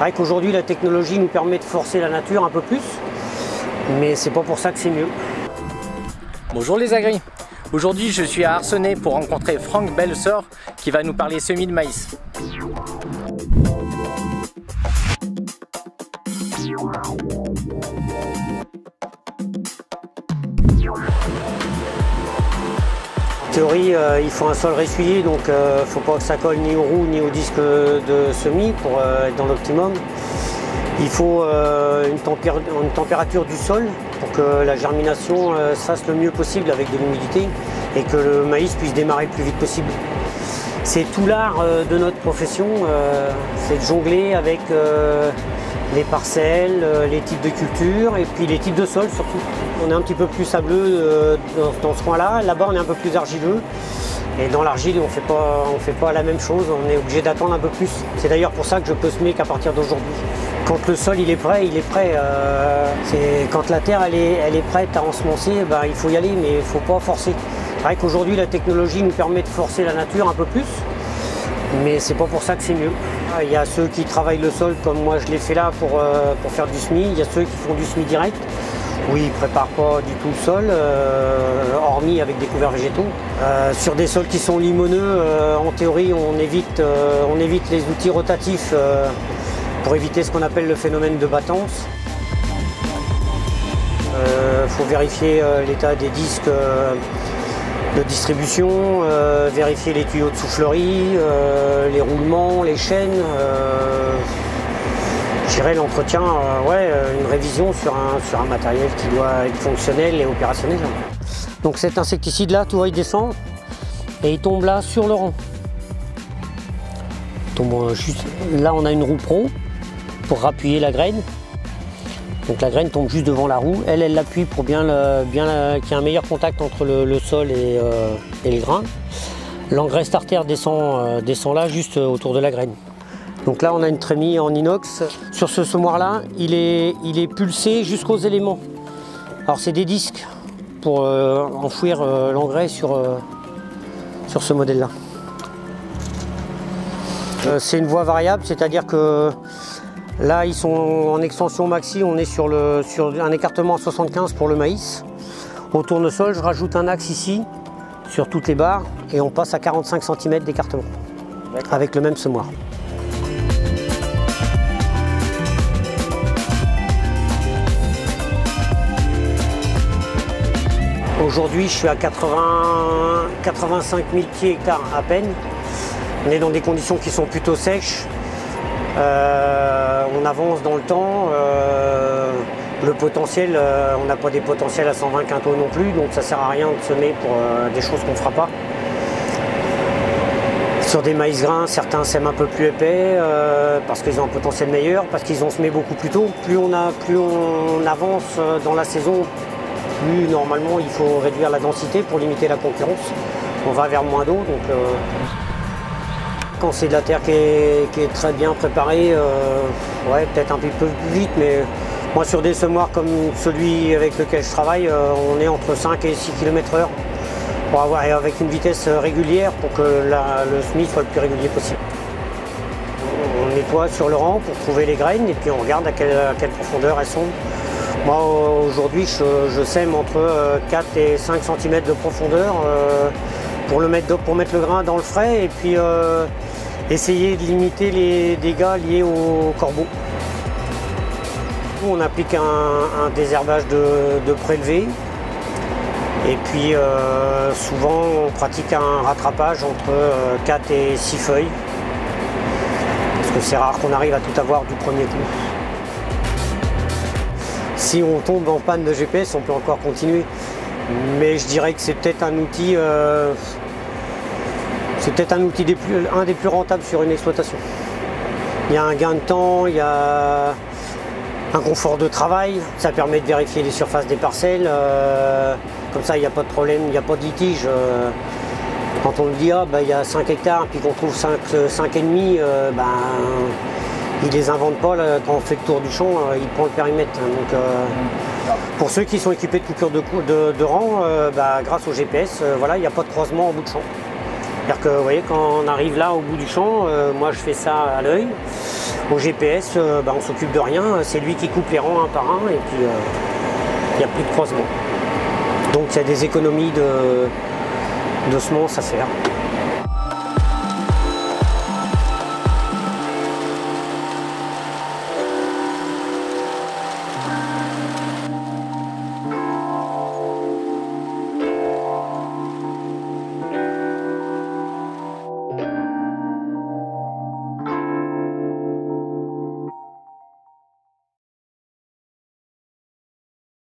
vrai qu'aujourd'hui la technologie nous permet de forcer la nature un peu plus, mais c'est pas pour ça que c'est mieux. Bonjour les agris. Aujourd'hui je suis à Arcenay pour rencontrer Franck Belsort qui va nous parler semis de maïs. En théorie, il faut un sol ressuyé, donc il ne faut pas que ça colle ni aux roues ni au disque de semis pour être dans l'optimum. Il faut une température du sol pour que la germination se fasse le mieux possible avec de l'humidité et que le maïs puisse démarrer le plus vite possible. C'est tout l'art de notre profession, c'est de jongler avec les parcelles, les types de culture et puis les types de sol surtout. On est un petit peu plus sableux dans ce coin-là, là-bas on est un peu plus argileux. Et dans l'argile, on fait pas la même chose, on est obligé d'attendre un peu plus. C'est d'ailleurs pour ça que je peux semer qu'à partir d'aujourd'hui. Quand le sol il est prêt, il est prêt. Quand la terre elle est prête à ensemencer, ben, il faut y aller, mais il ne faut pas forcer. C'est vrai qu'aujourd'hui la technologie nous permet de forcer la nature un peu plus, mais c'est pas pour ça que c'est mieux. Il y a ceux qui travaillent le sol comme moi je l'ai fait là pour faire du semis, il y a ceux qui font du semis direct. Oui, ils ne préparent pas du tout le sol, hormis avec des couverts végétaux. Sur des sols qui sont limoneux, en théorie, on évite les outils rotatifs pour éviter ce qu'on appelle le phénomène de battance. Faut vérifier l'état des disques de distribution, vérifier les tuyaux de soufflerie, les roulements, les chaînes. Je dirais l'entretien, une révision sur un matériel qui doit être fonctionnel et opérationnel. Donc cet insecticide là, tu vois, il descend et il tombe là sur le rang. Il tombe juste, là on a une roue pro pour appuyer la graine. Donc la graine tombe juste devant la roue, elle l'appuie pour qu'il y ait un meilleur contact entre le sol et le grain. L'engrais starter descend là juste autour de la graine. Donc là on a une trémie en inox. Sur ce semoir là, il est pulsé jusqu'aux éléments. Alors c'est des disques pour enfouir l'engrais sur ce modèle là. C'est une voie variable, c'est-à-dire que là ils sont en extension maxi, on est sur un écartement à 75 pour le maïs. Au tournesol je rajoute un axe ici sur toutes les barres et on passe à 45 cm d'écartement avec le même semoir. Aujourd'hui, je suis à 85 000 pieds hectares à peine. On est dans des conditions qui sont plutôt sèches. On avance dans le temps. Le potentiel, on n'a pas des potentiels à 120 quintaux non plus, donc ça ne sert à rien de semer pour des choses qu'on ne fera pas. Sur des maïs grains, certains sèment un peu plus épais parce qu'ils ont un potentiel meilleur, parce qu'ils ont semé beaucoup plus tôt. Plus on avance dans la saison, plus normalement il faut réduire la densité pour limiter la concurrence. On va vers moins d'eau, donc quand c'est de la terre qui est très bien préparée, peut-être un peu plus vite, mais moi sur des semoirs comme celui avec lequel je travaille, on est entre 5 et 6 km/h pour avoir avec une vitesse régulière pour que le semis soit le plus régulier possible. On nettoie sur le rang pour trouver les graines et puis on regarde à quelle profondeur elles sont. Moi aujourd'hui je sème entre 4 et 5 cm de profondeur pour mettre le grain dans le frais et puis essayer de limiter les dégâts liés au corbeau. On applique un désherbage de prélevé et puis souvent on pratique un rattrapage entre 4 et 6 feuilles parce que c'est rare qu'on arrive à tout avoir du premier coup. Si on tombe en panne de GPS, on peut encore continuer. Mais je dirais que c'est peut-être un outil, un des plus rentables sur une exploitation. Il y a un gain de temps, il y a un confort de travail, ça permet de vérifier les surfaces des parcelles. Comme ça, il n'y a pas de problème, il n'y a pas de litige. Quand on le dit, il y a 5 hectares, puis qu'on trouve 5,5, ils ne les inventent pas, là, quand on fait le tour du champ, ils prennent le périmètre. Donc, pour ceux qui sont équipés de coupures de rang, grâce au GPS, il n'y a pas de croisement au bout de champ. C'est-à-dire que vous voyez, quand on arrive là au bout du champ, moi je fais ça à l'œil, Au GPS, on s'occupe de rien, c'est lui qui coupe les rangs un par un et puis il n'y a plus de croisement. Donc il y a des économies de semences à faire.